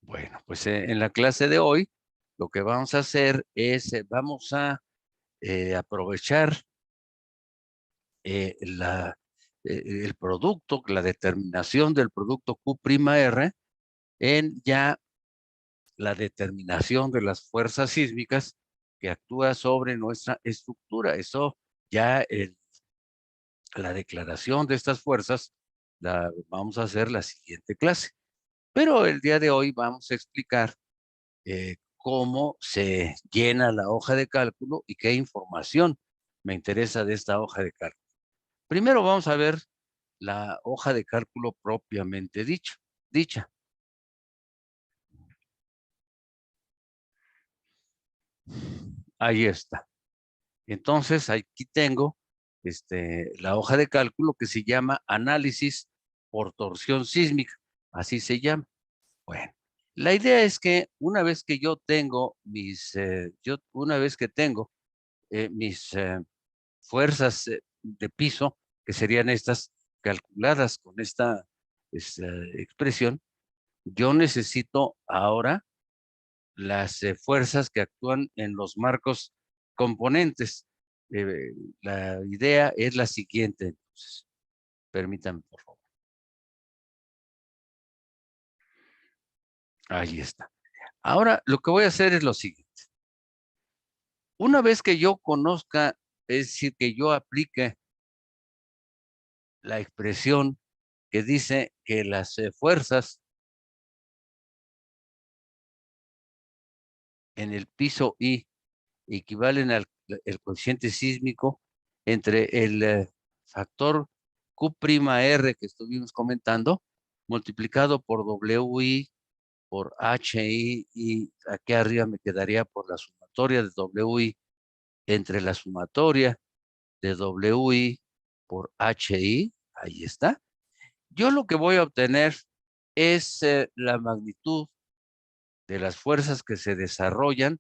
Bueno, pues en la clase de hoy lo que vamos a hacer es, vamos a aprovechar el producto, la determinación del producto Q'(R) en ya la determinación de las fuerzas sísmicas que actúa sobre nuestra estructura. Eso ya la declaración de estas fuerzas la vamos a hacer la siguiente clase. Pero el día de hoy vamos a explicar cómo se llena la hoja de cálculo y qué información me interesa de esta hoja de cálculo. Primero vamos a ver la hoja de cálculo propiamente dicha. Ahí está. Entonces, aquí tengo la hoja de cálculo que se llama análisis por torsión sísmica. Así se llama. Bueno, la idea es que una vez que yo tengo mis fuerzas de piso, que serían estas calculadas con esta expresión, yo necesito ahora las fuerzas que actúan en los marcos componentes. Eh, la idea es la siguiente, entonces. Permítanme, por favor. Ahí está. Ahora, lo que voy a hacer es lo siguiente. Una vez que yo conozca, es decir, que yo aplique la expresión que dice que las fuerzas en el piso I equivalen al el cociente sísmico entre el factor Q'(R) que estuvimos comentando, multiplicado por WI, por HI, y aquí arriba me quedaría por la sumatoria de WI entre la sumatoria de WI por HI. Ahí está. Yo lo que voy a obtener es la magnitud de las fuerzas que se desarrollan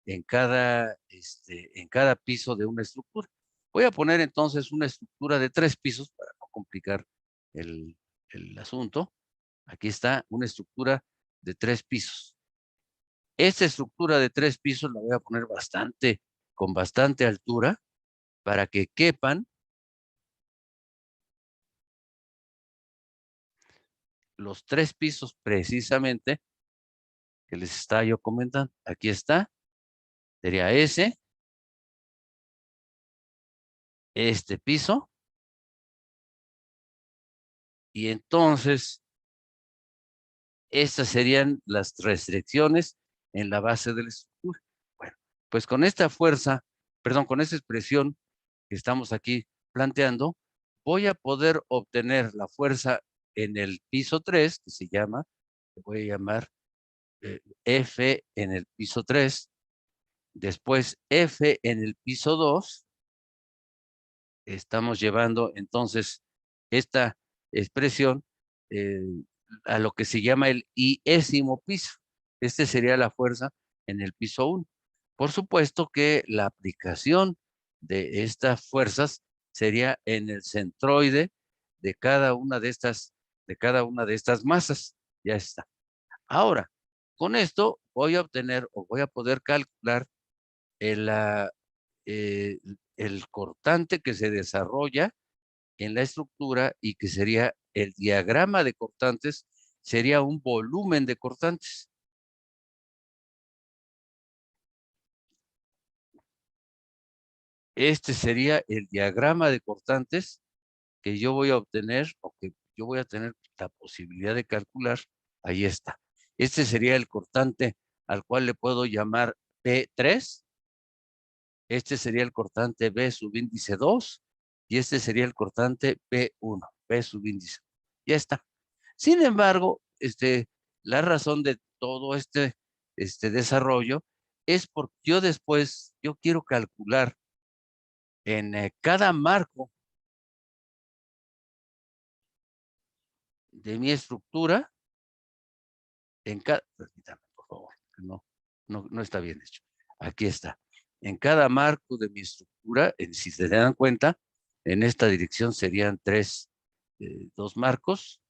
en cada piso de una estructura. Voy a poner entonces una estructura de 3 pisos para no complicar el, el asunto. Aquí está una estructura de 3 pisos. Esta estructura de 3 pisos la voy a poner con bastante altura para que quepan los 3 pisos precisamente que les estaba yo comentando. Aquí está, sería este piso, y entonces estas serían las restricciones en la base de la estructura. Bueno, pues con esta fuerza, perdón, con esta expresión que estamos aquí planteando, voy a poder obtener la fuerza en el piso 3, que voy a llamar F en el piso 3, después F en el piso 2. Estamos llevando entonces esta expresión eh, a lo que se llama el iésimo piso. Este sería la fuerza en el piso 1. Por supuesto que la aplicación de estas fuerzas sería en el centroide de cada una de estas masas. Ya está. Ahora, con esto voy a obtener o voy a poder calcular el, eh, el cortante que se desarrolla en la estructura, y que sería el diagrama de cortantes, sería un volumen de cortantes. Este sería el diagrama de cortantes que yo voy a obtener, o que yo voy a tener la posibilidad de calcular. Ahí está. Este sería el cortante al cual le puedo llamar B3. Este sería el cortante B subíndice 2, y este sería el cortante B1, B subíndice. Ya está. Sin embargo, la razón de todo este desarrollo es porque yo quiero calcular en cada marco de mi estructura, permítame, por favor, que no está bien hecho. Aquí está. En cada marco de mi estructura, si se dan cuenta, en esta dirección serían dos marcos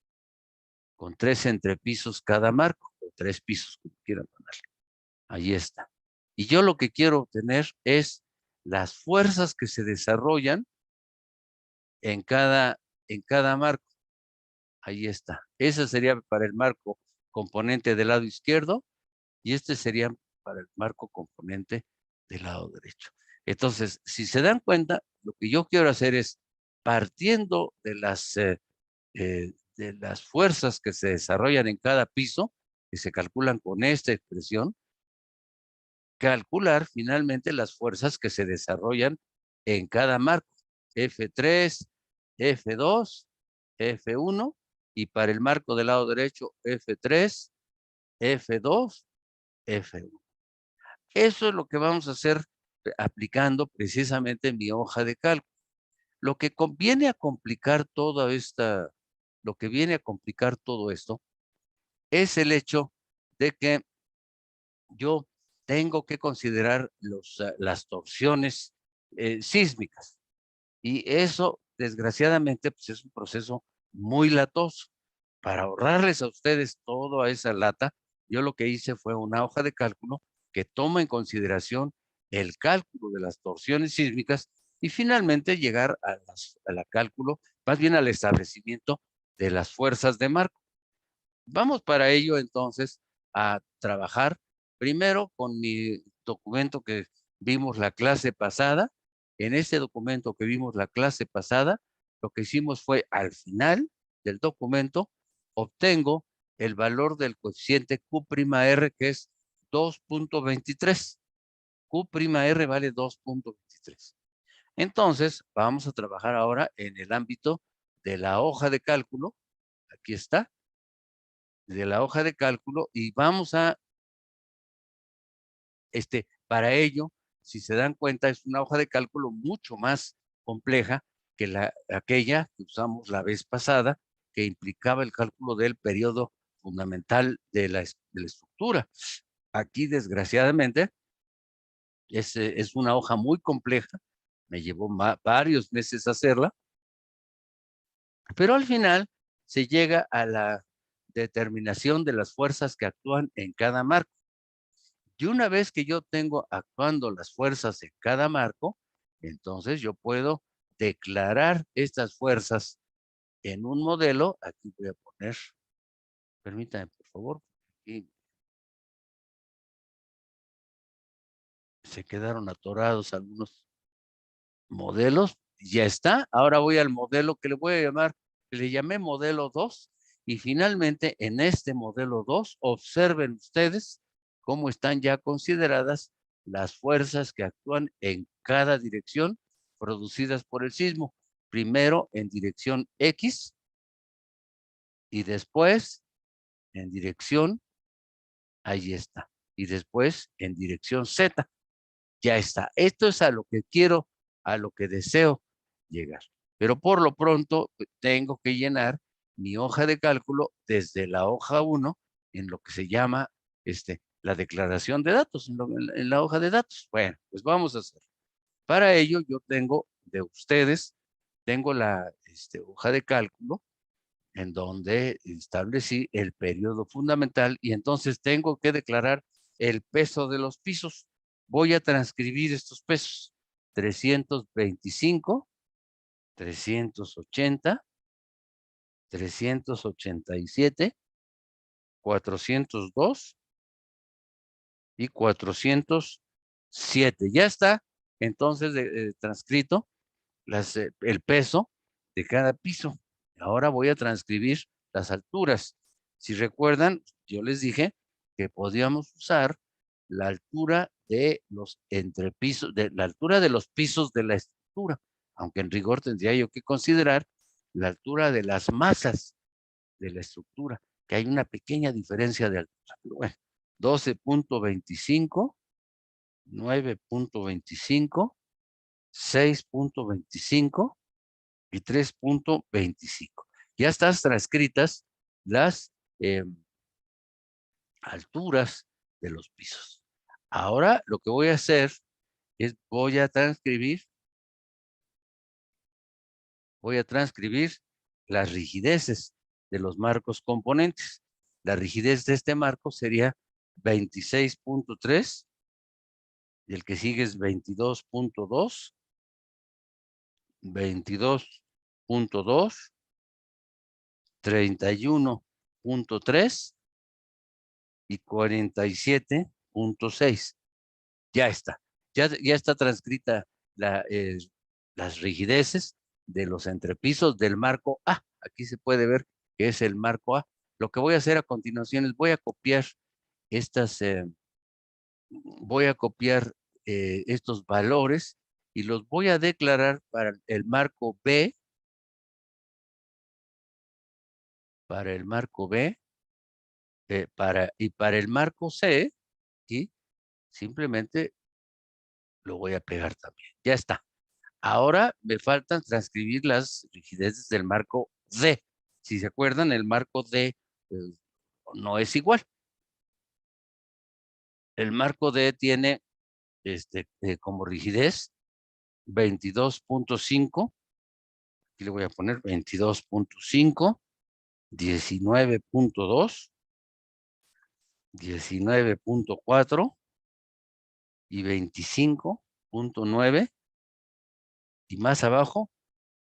con 3 entrepisos cada marco. 3 pisos, como quieran ponerle. Ahí está. Y yo lo que quiero obtener es las fuerzas que se desarrollan en cada marco. Ahí está. Ese sería para el marco componente del lado izquierdo y este sería para el marco componente del lado derecho. Entonces, si se dan cuenta, lo que yo quiero hacer es, partiendo de las fuerzas que se desarrollan en cada piso, que se calculan con esta expresión, calcular finalmente las fuerzas que se desarrollan en cada marco, F3, F2, F1, y para el marco del lado derecho, F3, F2, F1. Eso es lo que vamos a hacer aplicando precisamente mi hoja de cálculo. Lo que viene a complicar lo que viene a complicar todo esto es el hecho de que yo tengo que considerar las torsiones sísmicas. Y eso, desgraciadamente, pues es un proceso muy latoso. Para ahorrarles a ustedes toda esa lata, yo lo que hice fue una hoja de cálculo que toma en consideración el cálculo de las torsiones sísmicas y finalmente llegar a la cálculo, más bien al establecimiento de las fuerzas de marco. Vamos para ello entonces a trabajar primero con mi documento que vimos la clase pasada. En ese documento que vimos la clase pasada, lo que hicimos fue al final del documento obtengo el valor del coeficiente Q'(R), que es 2.23. Q'(R) vale 2.23. Entonces, vamos a trabajar ahora en el ámbito de la hoja de cálculo. Aquí está, de la hoja de cálculo, y vamos a, para ello, si se dan cuenta, es una hoja de cálculo mucho más compleja que aquella que usamos la vez pasada, que implicaba el cálculo del periodo fundamental de la estructura. Aquí, desgraciadamente, es una hoja muy compleja, me llevó varios meses hacerla, pero al final se llega a la determinación de las fuerzas que actúan en cada marco. Y una vez que yo tengo actuando las fuerzas en cada marco, entonces yo puedo declarar estas fuerzas en un modelo. Aquí voy a poner, permítanme por favor, aquí se quedaron atorados algunos modelos. Ya está. Ahora voy al modelo que le voy a llamar, que le llamé modelo 2. Y finalmente en este modelo 2, observen ustedes cómo están ya consideradas las fuerzas que actúan en cada dirección producidas por el sismo. Primero en dirección X y después en dirección, ahí está, y después en dirección Z. Ya está. Esto es a lo que quiero, a lo que deseo llegar. Pero por lo pronto tengo que llenar mi hoja de cálculo desde la hoja 1 en lo que se llama la declaración de datos, en la hoja de datos. Bueno, pues vamos a hacer. Para ello yo tengo de ustedes, tengo la hoja de cálculo en donde establecí el periodo fundamental y entonces tengo que declarar el peso de los pisos. Voy a transcribir estos pesos: 325, 380, 387, 402 y 407. Ya está entonces transcrito el peso de cada piso. Ahora voy a transcribir las alturas. Si recuerdan, yo les dije que podíamos usar la altura de los entrepisos, de la altura de los pisos de la estructura, aunque en rigor tendría yo que considerar la altura de las masas de la estructura, que hay una pequeña diferencia de altura. Pero bueno, 12.25, 9.25, 6.25 y 3.25. Ya están transcritas las alturas de los pisos. Ahora lo que voy a hacer es voy a transcribir las rigideces de los marcos componentes. la rigidez de este marco sería 26.3, y el que sigue es 22.2, 22.2, 31.3 y 47.6. Ya está. Ya está transcrita las rigideces de los entrepisos del marco A. Aquí se puede ver que es el marco A. Lo que voy a hacer a continuación es voy a copiar estas, voy a copiar estos valores y los voy a declarar para el marco B, para el marco B, y para el marco C, y simplemente lo voy a pegar también. Ya está. Ahora me faltan transcribir las rigideces del marco D. Si se acuerdan, el marco D no es igual. El marco D tiene como rigidez 22.5. Aquí le voy a poner 22.5, 19.2, 19.4 y 25.9. Y más abajo,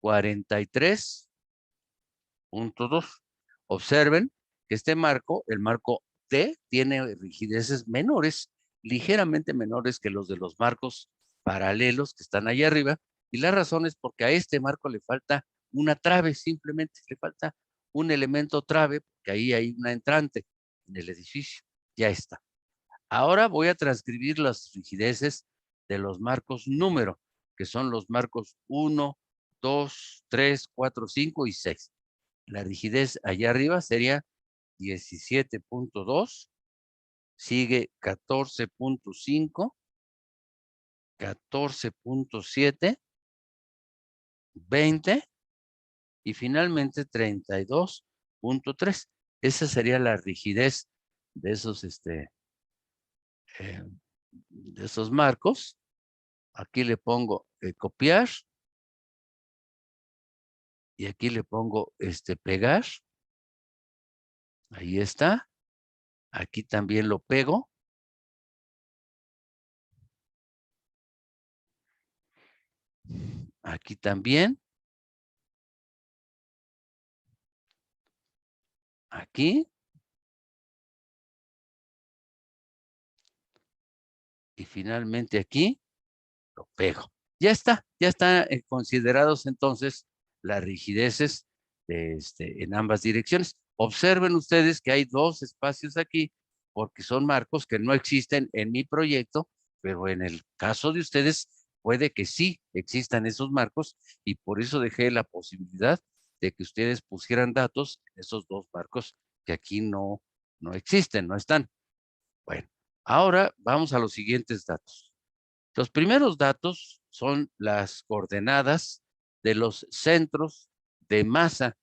43.2. Observen que este marco, el marco D, tiene rigideces menores, ligeramente menores que los de los marcos paralelos que están ahí arriba. Y la razón es porque a este marco le falta una trave, simplemente le falta un elemento trave, porque ahí hay una entrante en el edificio. Ya está. Ahora voy a transcribir las rigideces de los marcos número, que son los marcos 1, 2, 3, 4, 5 y 6. La rigidez allá arriba sería 17.2, sigue 14.5, 14.7, 20 y finalmente 32.3. Esa sería la rigidez de esos, de esos marcos. Aquí le pongo copiar y aquí le pongo pegar. Ahí está. Aquí también lo pego. Aquí también. Aquí. Y finalmente aquí lo pego. Ya están considerados entonces las rigideces en ambas direcciones. Observen ustedes que hay dos espacios aquí porque son marcos que no existen en mi proyecto, pero en el caso de ustedes puede que sí existan esos marcos y por eso dejé la posibilidad de que ustedes pusieran datos en esos dos marcos que aquí no existen, no están. Bueno, ahora vamos a los siguientes datos. Los primeros datos son las coordenadas de los centros de masa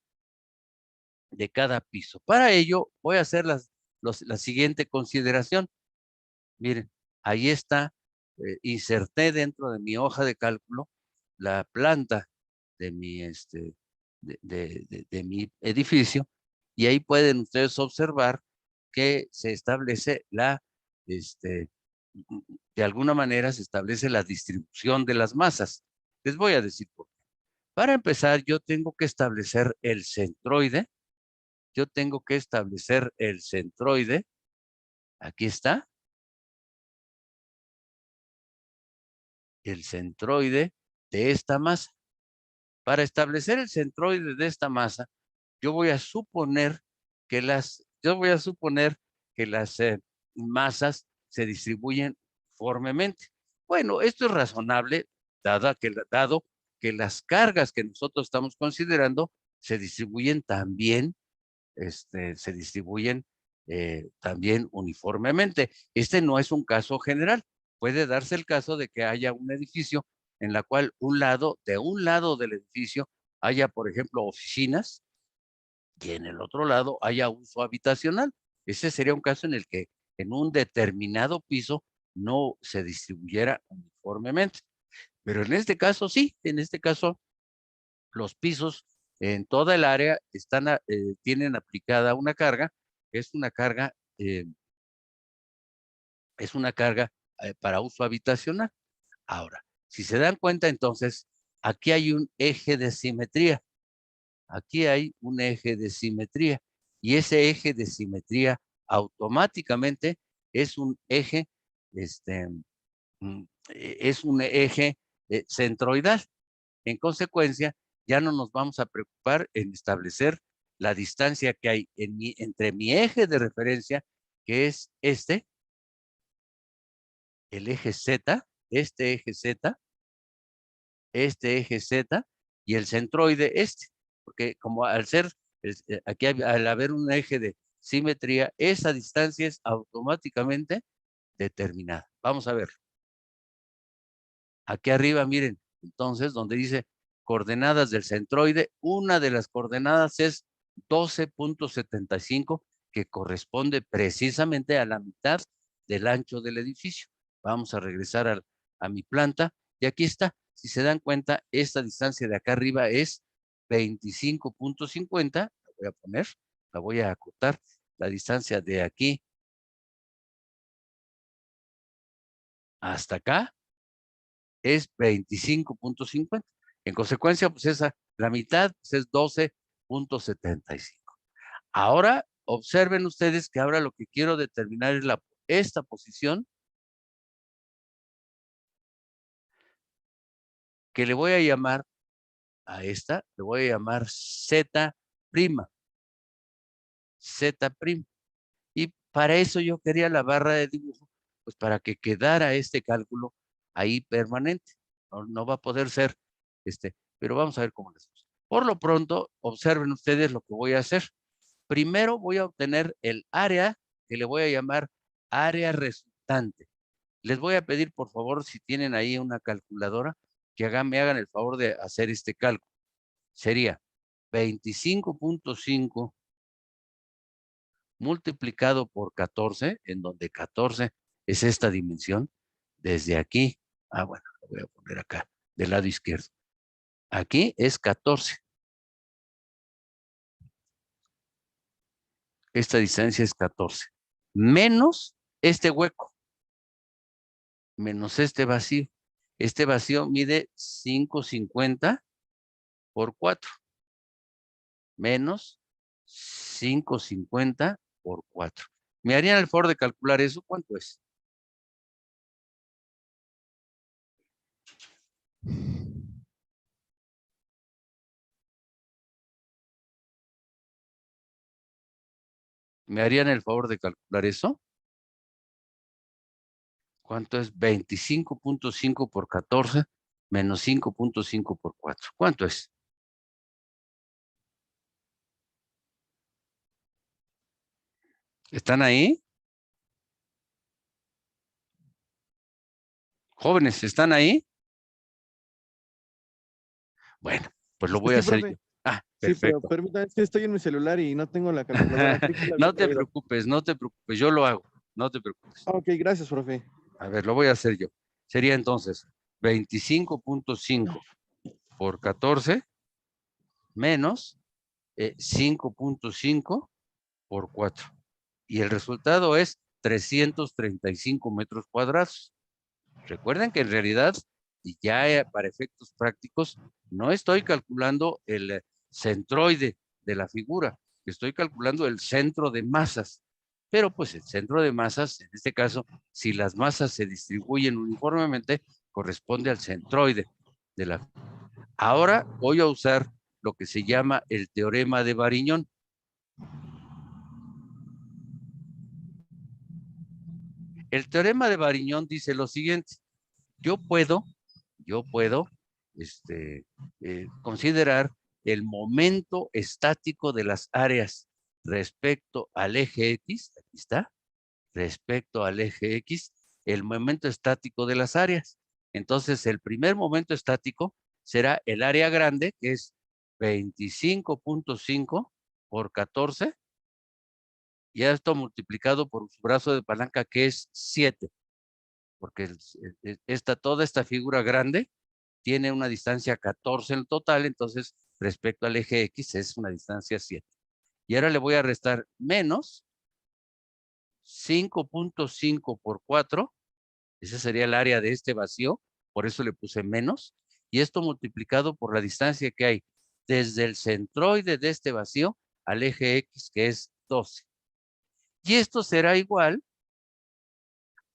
de cada piso. Para ello, voy a hacer la siguiente consideración. Miren, ahí está, inserté dentro de mi hoja de cálculo la planta de mi, de mi edificio y ahí pueden ustedes observar que se establece de alguna manera se establece la distribución de las masas. Les voy a decir por qué. Para empezar, yo tengo que establecer el centroide. Yo tengo que establecer el centroide. Aquí está. El centroide de esta masa. Para establecer el centroide de esta masa, yo voy a suponer que las masas se distribuyen uniformemente. Bueno, esto es razonable, dado que las cargas que nosotros estamos considerando se distribuyen también, se distribuyen también uniformemente. Este no es un caso general. Puede darse el caso de que haya un edificio en la cual de un lado del edificio haya, por ejemplo, oficinas y en el otro lado haya uso habitacional. Ese sería un caso en el que en un determinado piso no se distribuyera uniformemente. Pero en este caso sí, en este caso los pisos en toda el área tienen aplicada una carga es una carga, para uso habitacional. Ahora, si se dan cuenta, entonces, aquí hay un eje de simetría. Aquí hay un eje de simetría. Y ese eje de simetría automáticamente es un eje, es un eje centroidal. En consecuencia, ya no nos vamos a preocupar en establecer la distancia que hay entre mi eje de referencia, que es el eje Z, este eje Z y el centroide porque como al ser, aquí al haber un eje de simetría, esa distancia es automáticamente determinada. Vamos a ver. Aquí arriba, miren, entonces, donde dice coordenadas del centroide, una de las coordenadas es 12.75, que corresponde precisamente a la mitad del ancho del edificio. Vamos a regresar a mi planta y aquí está. Si se dan cuenta, esta distancia de acá arriba es 25.50. La voy a poner, la voy a acotar. La distancia de aquí hasta acá es 25.50. En consecuencia, pues la mitad pues es 12.75. Ahora, observen ustedes que ahora lo que quiero determinar es esta posición, que le voy a llamar a esta, le voy a llamar Z'. Z'. Y para eso yo quería la barra de dibujo, pues para que quedara este cálculo ahí permanente. No va a poder ser, pero vamos a ver cómo les gusta. Por lo pronto, observen ustedes lo que voy a hacer. Primero voy a obtener el área que le voy a llamar área resultante. Les voy a pedir, por favor, si tienen ahí una calculadora, que me hagan el favor de hacer este cálculo. Sería 25.5 multiplicado por 14, en donde 14 es esta dimensión, desde aquí, bueno, lo voy a poner acá, del lado izquierdo. Aquí es 14. Esta distancia es 14. Menos este hueco, menos este vacío. Este vacío mide 550 por 4, menos 550 por 4. ¿Me harían el favor de calcular eso? ¿Cuánto es? ¿Me harían el favor de calcular eso? ¿Cuánto es 25.5 por 14 menos 5.5 por 4? ¿Cuánto es? ¿Están ahí? Jóvenes, ¿están ahí? Bueno, pues lo voy a Sí, hacer profe. yo. Sí, pero Perfecto. permítame, es que estoy en mi celular y no tengo la calculadora aquí. La había No te traído. preocupes, no te preocupes, yo lo hago, no te preocupes. Ok, gracias, profe. A ver, lo voy a hacer yo. Sería entonces 25.5 por 14 menos 5.5 por 4. Y el resultado es 335 metros cuadrados. Recuerden que en realidad, y ya para efectos prácticos, no estoy calculando el centroide de la figura, estoy calculando el centro de masas. Pero pues el centro de masas, en este caso, si las masas se distribuyen uniformemente, corresponde al centroide de la figura. Ahora voy a usar lo que se llama el teorema de Variñón. El teorema de Variñón dice lo siguiente: yo puedo considerar el momento estático de las áreas respecto al eje X, aquí está, respecto al eje X, el momento estático de las áreas. Entonces, el primer momento estático será el área grande, que es 25.5 por 14, y esto multiplicado por su brazo de palanca, que es 7, porque toda esta figura grande tiene una distancia 14 en total, entonces respecto al eje X es una distancia 7. Y ahora le voy a restar menos 5.5 por 4, ese sería el área de este vacío, por eso le puse menos, y esto multiplicado por la distancia que hay desde el centroide de este vacío al eje X, que es 12. Y esto será igual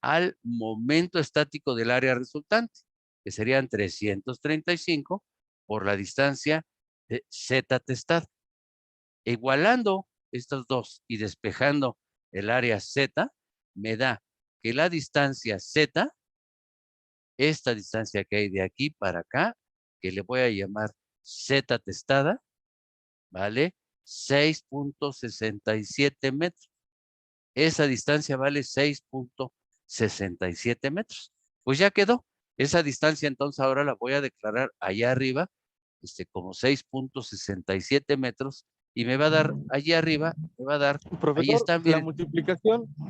al momento estático del área resultante, que serían 335 por la distancia de Z testada. Igualando estos dos y despejando el área Z, me da que la distancia Z, esta distancia que hay de aquí para acá, que le voy a llamar Z testada, ¿vale? 6.67 metros. Esa distancia vale 6.67 metros. Pues ya quedó. Esa distancia entonces ahora la voy a declarar allá arriba, como 6.67 metros, y me va a dar allá arriba, me va a dar, ahí Profesor, está, la miren. multiplicación Sí, sí,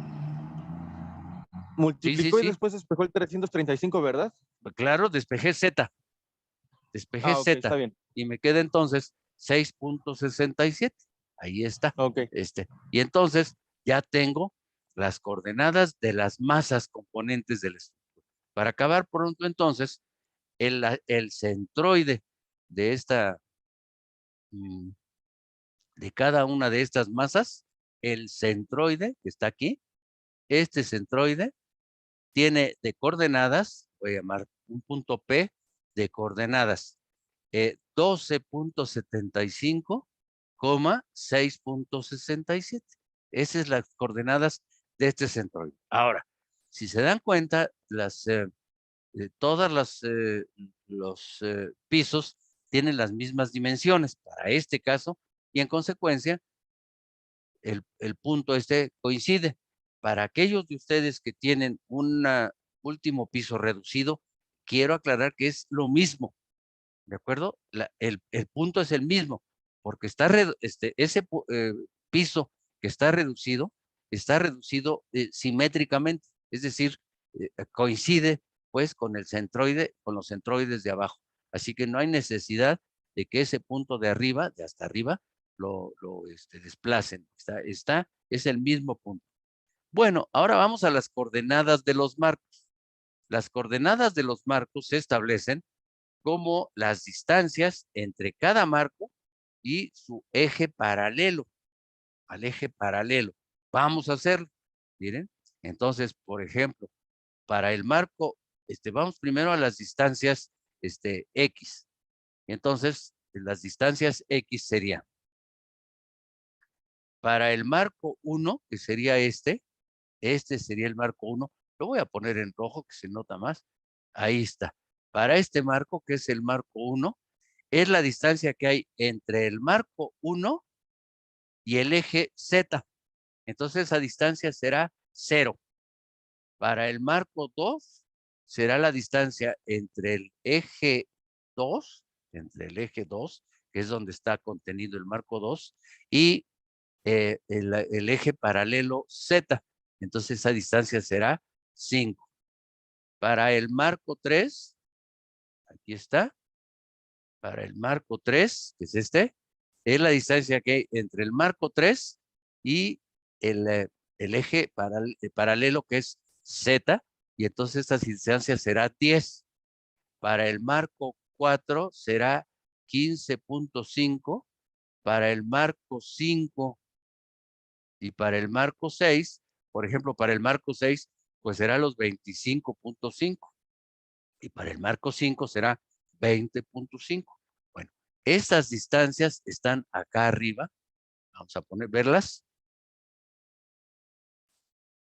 multiplicó y sí. después despejó el 335, ¿verdad? Claro, despejé Z, Ok, está bien. y me queda entonces 6.67. Ahí está. Ok. Y entonces ya tengo las coordenadas de las masas componentes del estructura. Para acabar pronto entonces, el centroide de esta, de cada una de estas masas, el centroide que está aquí, este centroide tiene de coordenadas, voy a llamar un punto P de coordenadas 12.75, 6.67. Esas son las coordenadas de este centroide. Ahora, si se dan cuenta, todas los pisos tienen las mismas dimensiones para este caso y en consecuencia el punto coincide. Para aquellos de ustedes que tienen un último piso reducido, quiero aclarar que es lo mismo, ¿de acuerdo? El punto es el mismo, porque ese piso que está reducido simétricamente, es decir, coincide pues con el centroide, con los centroides de abajo. Así que no hay necesidad de que ese punto de arriba, de hasta arriba, lo desplacen. Es el mismo punto. Bueno, ahora vamos a las coordenadas de los marcos. Las coordenadas de los marcos se establecen como las distancias entre cada marco y su eje paralelo, al eje paralelo. Vamos a hacerlo. Miren, entonces, por ejemplo, para el marco, vamos primero a las distancias X. Entonces, las distancias X serían para el marco 1, que sería este sería el marco 1. Lo voy a poner en rojo, que se nota más. Ahí está. Para este marco, que es el marco 1, es la distancia que hay entre el marco 1 y el eje Z. Entonces esa distancia será 0. Para el marco 2 será la distancia entre el eje 2, que es donde está contenido el marco 2, y el eje paralelo Z. Entonces esa distancia será 5. Para el marco 3, aquí está, para el marco 3, que es la distancia que hay entre el marco 3 y el eje paralelo, que es Z, y entonces esta distancia será 10. Para el marco 4 será 15.5, para el marco 5 y para el marco 6, por ejemplo, para el marco 6, pues será los 25.5, y para el marco 5 será 20.5. Bueno, estas distancias están acá arriba. Vamos a verlas.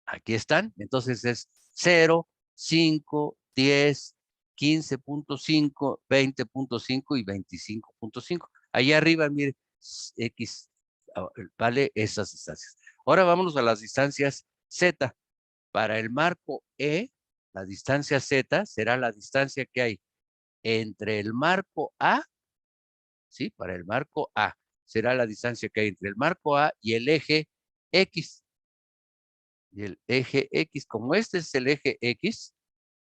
Aquí están. Entonces es 0, 5, 10, 15.5, 20.5 y 25.5. Ahí arriba, mire, X vale esas distancias. Ahora vámonos a las distancias Z. Para el marco E, la distancia Z será la distancia que hay entre el marco A, ¿sí? Para el marco A será la distancia que hay entre el marco A y el eje X. Y el eje X, como este es el eje X,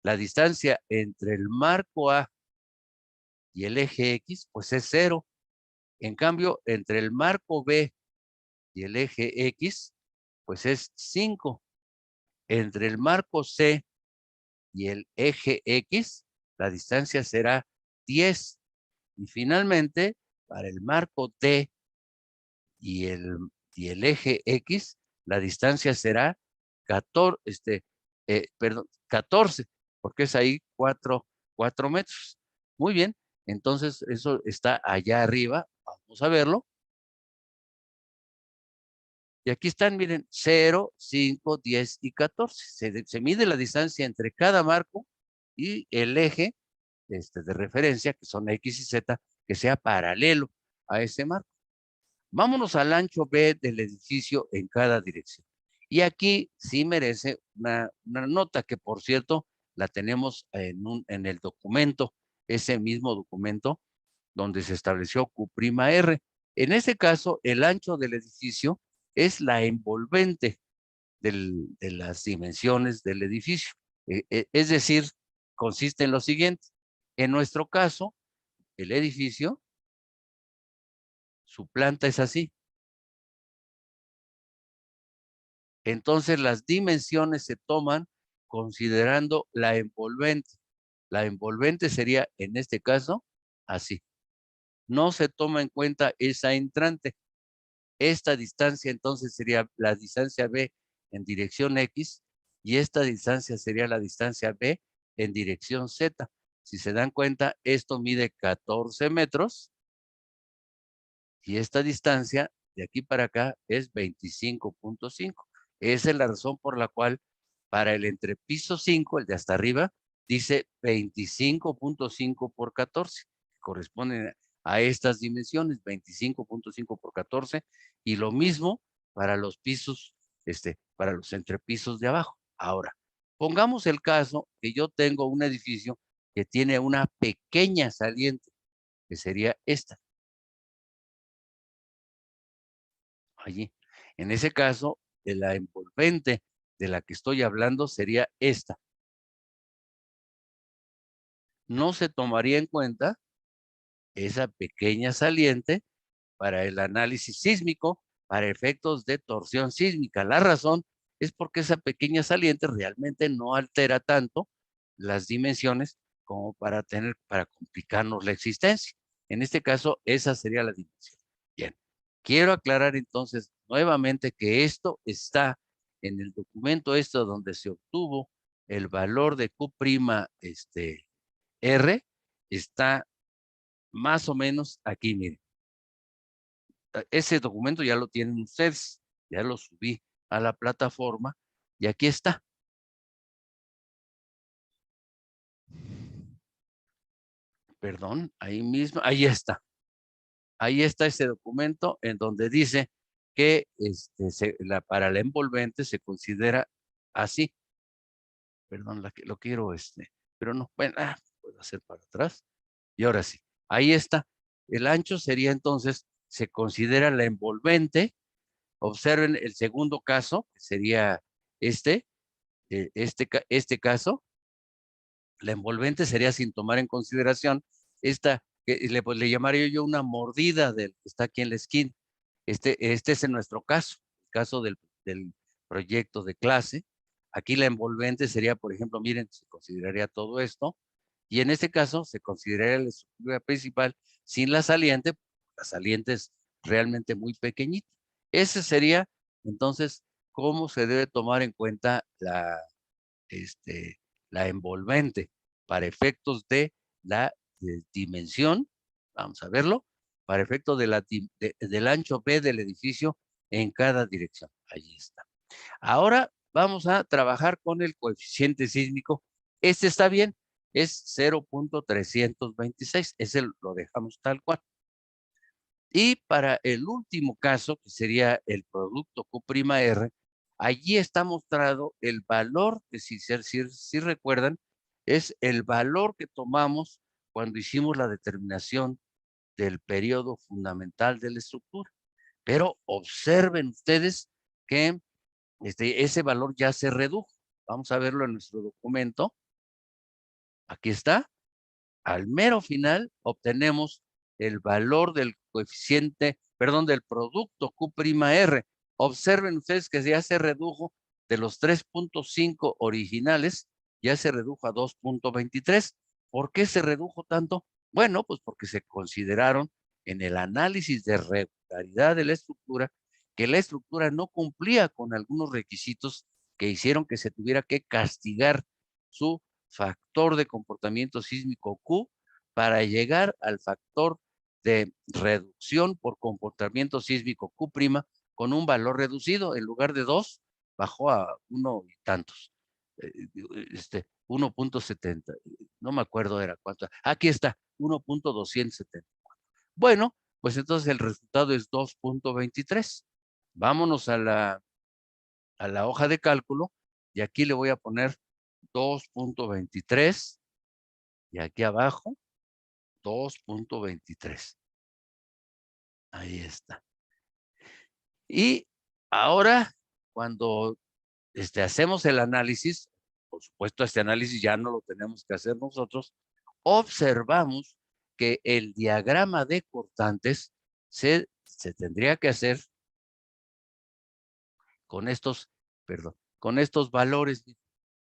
la distancia entre el marco A y el eje X, pues es 0. En cambio, entre el marco B y el eje X, pues es 5. entre el marco C y el eje X, la distancia será 10. Y finalmente, para el marco D y el eje X, la distancia será 14, porque es ahí 4 metros. Muy bien, entonces eso está allá arriba, vamos a verlo. Y aquí están, miren, 0, 5, 10 y 14. Se mide la distancia entre cada marco y el eje de referencia, que son X y Z, que sea paralelo a ese marco. Vámonos al ancho B del edificio en cada dirección. Y aquí sí merece una nota que, por cierto, la tenemos en el documento, ese mismo documento donde se estableció Q'(R). En este caso, el ancho del edificio es la envolvente de las dimensiones del edificio. Es decir, consiste en lo siguiente. En nuestro caso, el edificio, su planta es así. Entonces, las dimensiones se toman considerando la envolvente. La envolvente sería, en este caso, así. No se toma en cuenta esa entrante. Esta distancia entonces sería la distancia B en dirección X y esta distancia sería la distancia B en dirección Z. Si se dan cuenta, esto mide 14 metros y esta distancia de aquí para acá es 25.5. Esa es la razón por la cual para el entrepiso 5, el de hasta arriba, dice 25.5 por 14. Corresponden a estas dimensiones, 25.5 por 14. Y lo mismo para los pisos, para los entrepisos de abajo. Ahora, pongamos el caso que yo tengo un edificio que tiene una pequeña saliente, que sería esta. Allí. En ese caso, de la envolvente de la que estoy hablando sería esta. No se tomaría en cuenta esa pequeña saliente para el análisis sísmico, para efectos de torsión sísmica. La razón es porque esa pequeña saliente realmente no altera tanto las dimensiones como para complicarnos la existencia. En este caso, esa sería la dimensión. Bien, quiero aclarar entonces nuevamente que esto está en el documento donde se obtuvo el valor de Q', R, está más o menos aquí, miren. Ese documento ya lo tienen ustedes, ya lo subí a la plataforma y aquí está. Perdón, ahí mismo, ahí está. Ahí está ese documento en donde dice que para la envolvente se considera así. Perdón, lo quiero, pero no, bueno, puedo hacer para atrás. Y ahora sí, ahí está. El ancho sería entonces, se considera la envolvente. Observen el segundo caso, que sería este caso. La envolvente sería sin tomar en consideración esta, que le llamaría yo una mordida del que está aquí en la esquina. Este es en nuestro caso, el caso del proyecto de clase. Aquí la envolvente sería, por ejemplo, miren, se consideraría todo esto, y en este caso se consideraría la estructura principal sin la saliente es realmente muy pequeñita. Ese sería, entonces, cómo se debe tomar en cuenta la envolvente para efectos de la dimensión, vamos a verlo, para efectos del ancho B del edificio en cada dirección. Allí está. Ahora vamos a trabajar con el coeficiente sísmico. Este está bien, es 0.326. Ese lo dejamos tal cual. Y para el último caso, que sería el producto Q'(R), allí está mostrado el valor que, si recuerdan, es el valor que tomamos cuando hicimos la determinación del periodo fundamental de la estructura. Pero observen ustedes que ese valor ya se redujo. Vamos a verlo en nuestro documento. Aquí está. Al mero final obtenemos el valor del coeficiente, perdón, del producto Q'(R). Observen ustedes que ya se redujo de los 3.5 originales ya se redujo a 2.23. ¿Por qué se redujo tanto? Bueno, pues porque se consideraron en el análisis de regularidad de la estructura que la estructura no cumplía con algunos requisitos que hicieron que se tuviera que castigar su factor de comportamiento sísmico Q para llegar al factor de reducción por comportamiento sísmico Q' con un valor reducido. En lugar de 2, bajó a 1 y tantos. 1.70. No me acuerdo era cuánto. Aquí está, 1.270. Bueno, pues entonces el resultado es 2.23. Vámonos a la hoja de cálculo y aquí le voy a poner 2.23 y aquí abajo 2.23. Ahí está. Y ahora, cuando hacemos el análisis, por supuesto, este análisis ya no lo tenemos que hacer nosotros, observamos que el diagrama de cortantes se tendría que hacer con estos, perdón, con estos valores.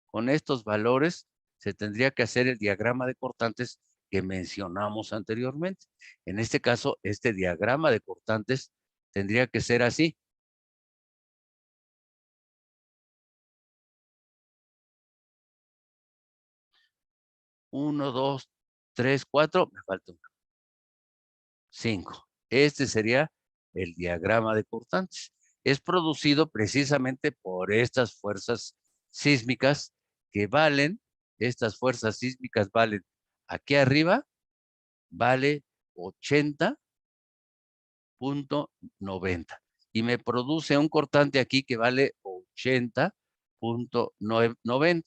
Con estos valores se tendría que hacer el diagrama de cortantes que mencionamos anteriormente. En este caso, este diagrama de cortantes tendría que ser así. 1, 2, 3, 4, me falta 1. 5. Este sería el diagrama de cortantes. Es producido precisamente por estas fuerzas sísmicas que valen, estas fuerzas sísmicas valen, aquí arriba vale 80.90 y me produce un cortante aquí que vale 80.90.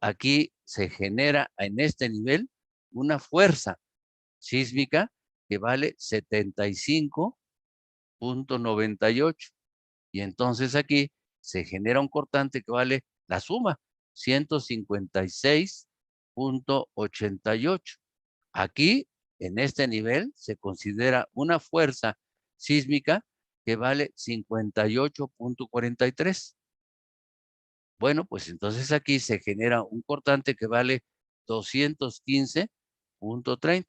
Aquí se genera en este nivel una fuerza sísmica que vale 75.98 y entonces aquí se genera un cortante que vale la suma 156.88. Aquí en este nivel se considera una fuerza sísmica que vale 58.43. Bueno, pues entonces aquí se genera un cortante que vale 215.30.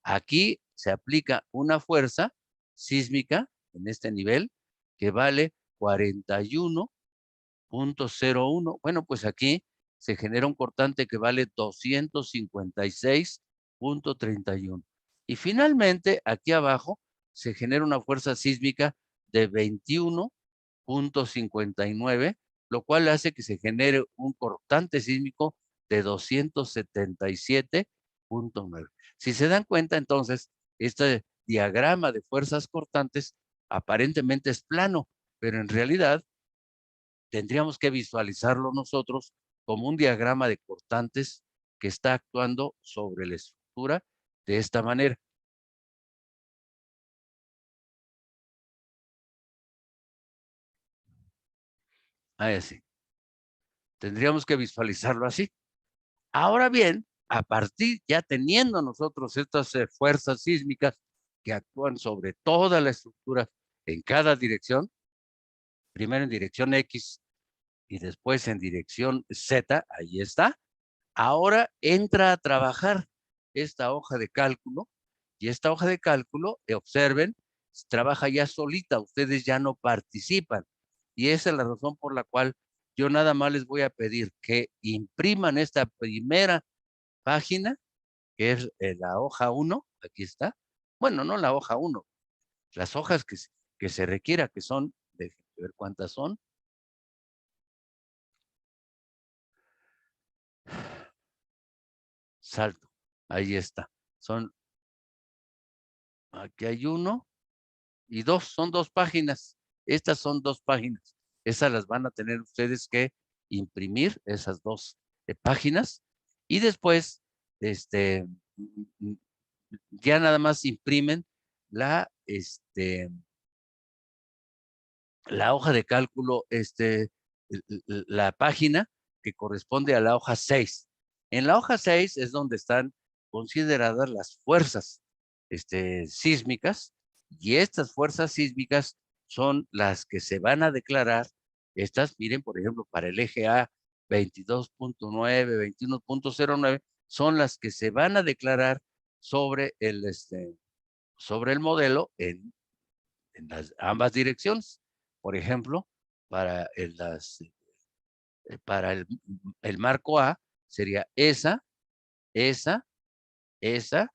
Aquí se aplica una fuerza sísmica en este nivel que vale 41.01. Bueno, pues aquí se genera un cortante que vale 256.31. Y finalmente, aquí abajo, se genera una fuerza sísmica de 21.59, lo cual hace que se genere un cortante sísmico de 277.9. Si se dan cuenta, entonces, este diagrama de fuerzas cortantes aparentemente es plano, pero en realidad tendríamos que visualizarlo nosotros como un diagrama de cortantes que está actuando sobre la estructura de esta manera. Así. Tendríamos que visualizarlo así. Ahora bien, a partir, ya teniendo nosotros estas fuerzas sísmicas que actúan sobre toda la estructura en cada dirección, primero en dirección X y después en dirección Z, ahí está. Ahora entra a trabajar esta hoja de cálculo y esta hoja de cálculo, observen, trabaja ya solita, ustedes ya no participan. Y esa es la razón por la cual yo nada más les voy a pedir que impriman esta primera página, que es la hoja 1, aquí está. Bueno, no la hoja 1, las hojas que se requiera, que son, déjenme ver cuántas son. Salto, ahí está. Aquí hay 1 y 2, son 2 páginas. Estas son 2 páginas. Esas las van a tener ustedes que imprimir, esas 2 páginas. Y después, ya nada más imprimen la, la hoja de cálculo, la página que corresponde a la hoja 6. En la hoja 6 es donde están consideradas las fuerzas sísmicas, y estas fuerzas sísmicas son las que se van a declarar Estas, miren, por ejemplo, para el eje A, 22.9, 21.09, son las que se van a declarar sobre sobre el modelo en ambas direcciones. Por ejemplo, para para el marco A sería esa, esa, esa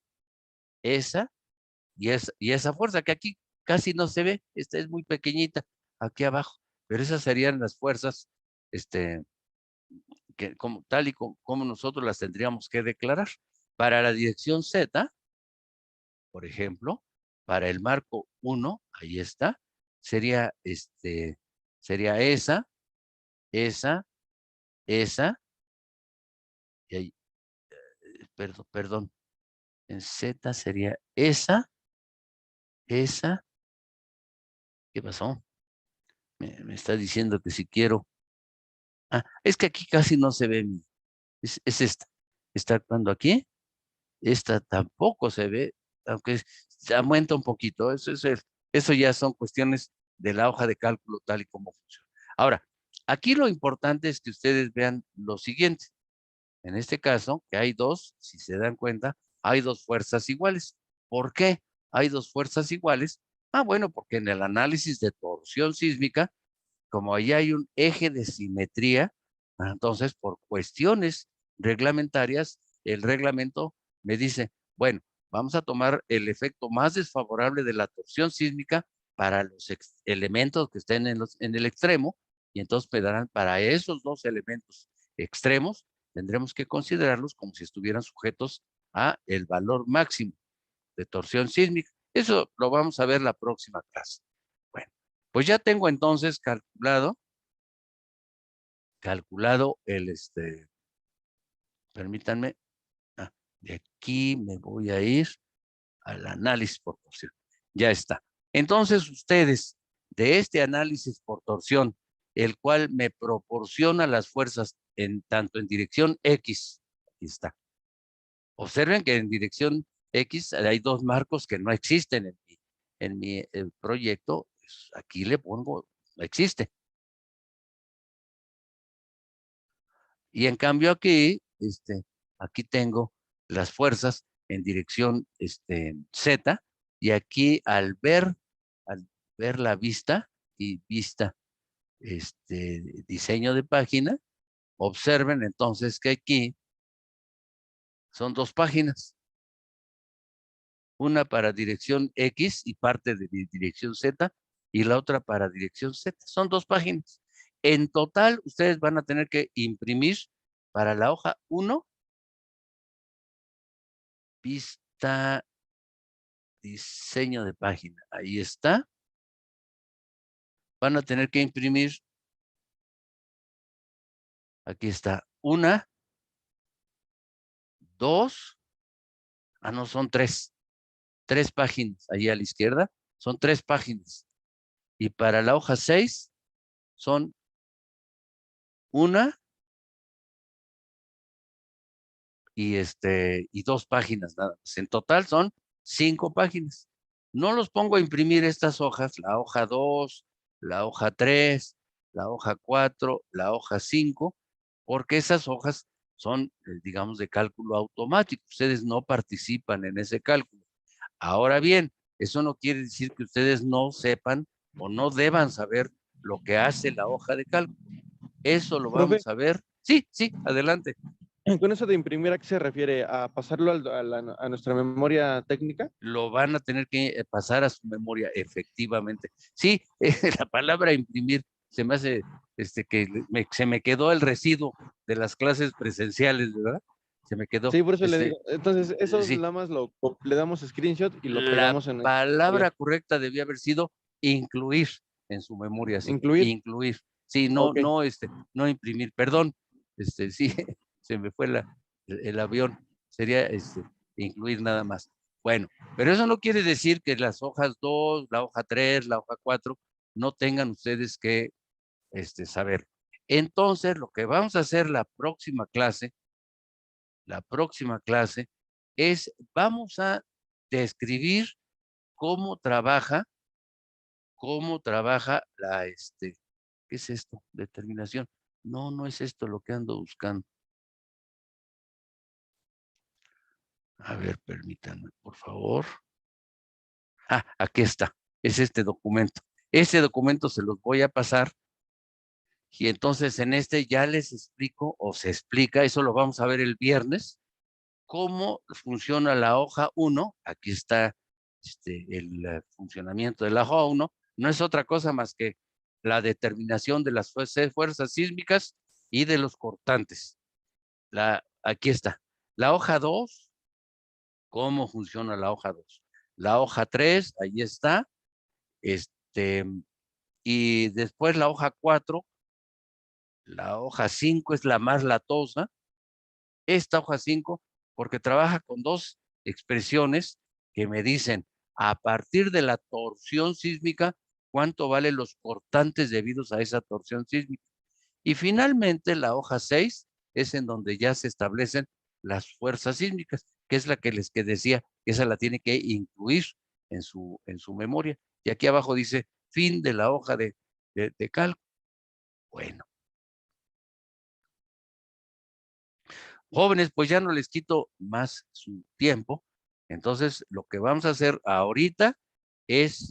y esa fuerza que aquí casi no se ve. Esta es muy pequeñita aquí abajo, pero esas serían las fuerzas que como tal y como nosotros las tendríamos que declarar. Para la dirección Z, por ejemplo, para el marco 1, ahí está, sería sería esa, y ahí, perdón, en Z sería esa, ¿qué pasó? Me está diciendo que si quiero, es que aquí casi no se ve, es esta, está actuando aquí, esta tampoco se ve, aunque se aumenta un poquito, eso ya son cuestiones de la hoja de cálculo tal y como funciona. Ahora, aquí lo importante es que ustedes vean lo siguiente. En este caso, que hay dos, si se dan cuenta, hay dos fuerzas iguales. ¿Por qué hay dos fuerzas iguales? Bueno, porque en el análisis de torsión sísmica, como ahí hay un eje de simetría, entonces por cuestiones reglamentarias, el reglamento me dice, bueno, vamos a tomar el efecto más desfavorable de la torsión sísmica para los elementos que estén en el extremo, y entonces me darán para esos dos elementos extremos, tendremos que considerarlos como si estuvieran sujetos a el valor máximo de torsión sísmica. Eso lo vamos a ver la próxima clase. Bueno, pues ya tengo entonces calculado permítanme, de aquí me voy a ir al análisis por torsión. Ya está. Entonces ustedes, de este análisis por torsión, el cual me proporciona las fuerzas tanto en dirección X, aquí está. Observen que en dirección X hay dos marcos que no existen en mi proyecto. Pues aquí le pongo, no existe. Y en cambio aquí, aquí tengo las fuerzas en dirección Z, y aquí al ver la vista y vista, diseño de página, observen entonces que aquí son dos páginas, una para dirección X y parte de dirección Z, y la otra para dirección Z. Son dos páginas. En total, ustedes van a tener que imprimir para la hoja 1, vista, diseño de página. Ahí está. Van a tener que imprimir, aquí está, una, dos, no, son tres páginas. Ahí a la izquierda, son tres páginas. Y para la hoja 6, son una y dos páginas nada más. En total son 5 páginas. No los pongo a imprimir estas hojas, la hoja 2, la hoja 3, la hoja 4, la hoja 5, porque esas hojas son, digamos, de cálculo automático. Ustedes no participan en ese cálculo. Ahora bien, eso no quiere decir que ustedes no sepan o no deban saber lo que hace la hoja de cálculo. Eso lo Profe, vamos a ver. Sí, sí, adelante. con eso de imprimir, ¿a qué se refiere? ¿A pasarlo a nuestra memoria técnica? Lo van a tener que pasar a su memoria, efectivamente. Sí, la palabra imprimir se me hace que se me quedó el residuo de las clases presenciales, ¿verdad? Se me quedó. Sí, por eso le digo. Entonces, eso Sí, nada más le damos screenshot y lo la pegamos en nuestra palabra memoria. correcta debía haber sido incluir en su memoria, sí, Incluir. incluir. Sí, no, Ok. no, no imprimir, perdón, sí, se me fue el avión, sería incluir nada más. Bueno, pero eso no quiere decir que las hojas 2, la hoja 3, la hoja 4, no tengan ustedes que saber. Entonces, lo que vamos a hacer la próxima clase es, vamos a describir cómo trabaja ¿Qué es esto? Determinación. No, no es esto lo que ando buscando. A ver, permítanme, por favor. Ah, aquí está. Es este documento. Este documento se los voy a pasar y entonces en este ya les explico o se explica, eso lo vamos a ver el viernes, cómo funciona la hoja 1. Aquí está el funcionamiento de la hoja 1. No es otra cosa más que la determinación de las fuerzas sísmicas y de los cortantes. Aquí está. La hoja 2, cómo funciona la hoja 2. La hoja 3, ahí está. Y después la hoja 4, la hoja 5 es la más latosa. Esta hoja 5, porque trabaja con dos expresiones que me dicen, a partir de la torsión sísmica, cuánto valen los cortantes debidos a esa torsión sísmica. Y finalmente la hoja 6 es en donde ya se establecen las fuerzas sísmicas, que es la que les decía, que esa la tiene que incluir en su memoria. Y aquí abajo dice, fin de la hoja de cálculo. Bueno. Jóvenes, pues ya no les quito más su tiempo. Entonces, lo que vamos a hacer ahorita es,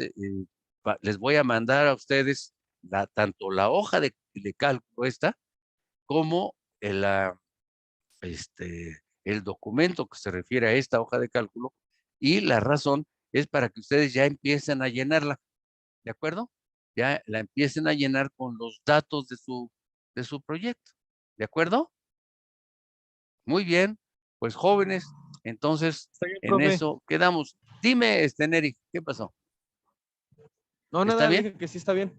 les voy a mandar a ustedes tanto la hoja de cálculo esta, como el documento que se refiere a esta hoja de cálculo, y la razón es para que ustedes ya empiecen a llenarla, ¿de acuerdo? Ya la empiecen a llenar con los datos de su proyecto, ¿de acuerdo? Muy bien, pues jóvenes, entonces Está bien, en profe. eso quedamos. Dime, Neri, ¿qué pasó? No, ¿Está nada, le bien? dije que sí está bien.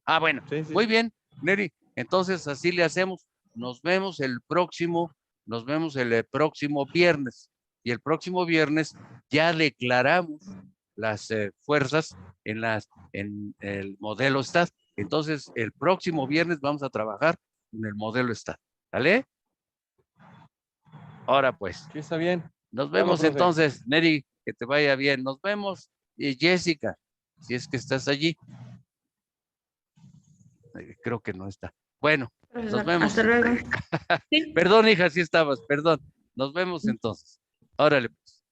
Ah, bueno, Sí, sí, muy sí. bien, Neri. Entonces así le hacemos. Nos vemos el próximo viernes. Y el próximo viernes ya declaramos las fuerzas en el modelo STAT. Entonces, el próximo viernes vamos a trabajar en el modelo STAT. ¿Vale? Ahora pues. Sí, está bien. Nos Vamos, vemos profe. entonces, Neri, que te vaya bien. Nos vemos, Jessica, si es que estás allí. Creo que no está. Bueno, nos Profesor, hasta vemos. luego. Sí. Perdón, hija, sí estabas, perdón. Nos vemos entonces. Órale, pues.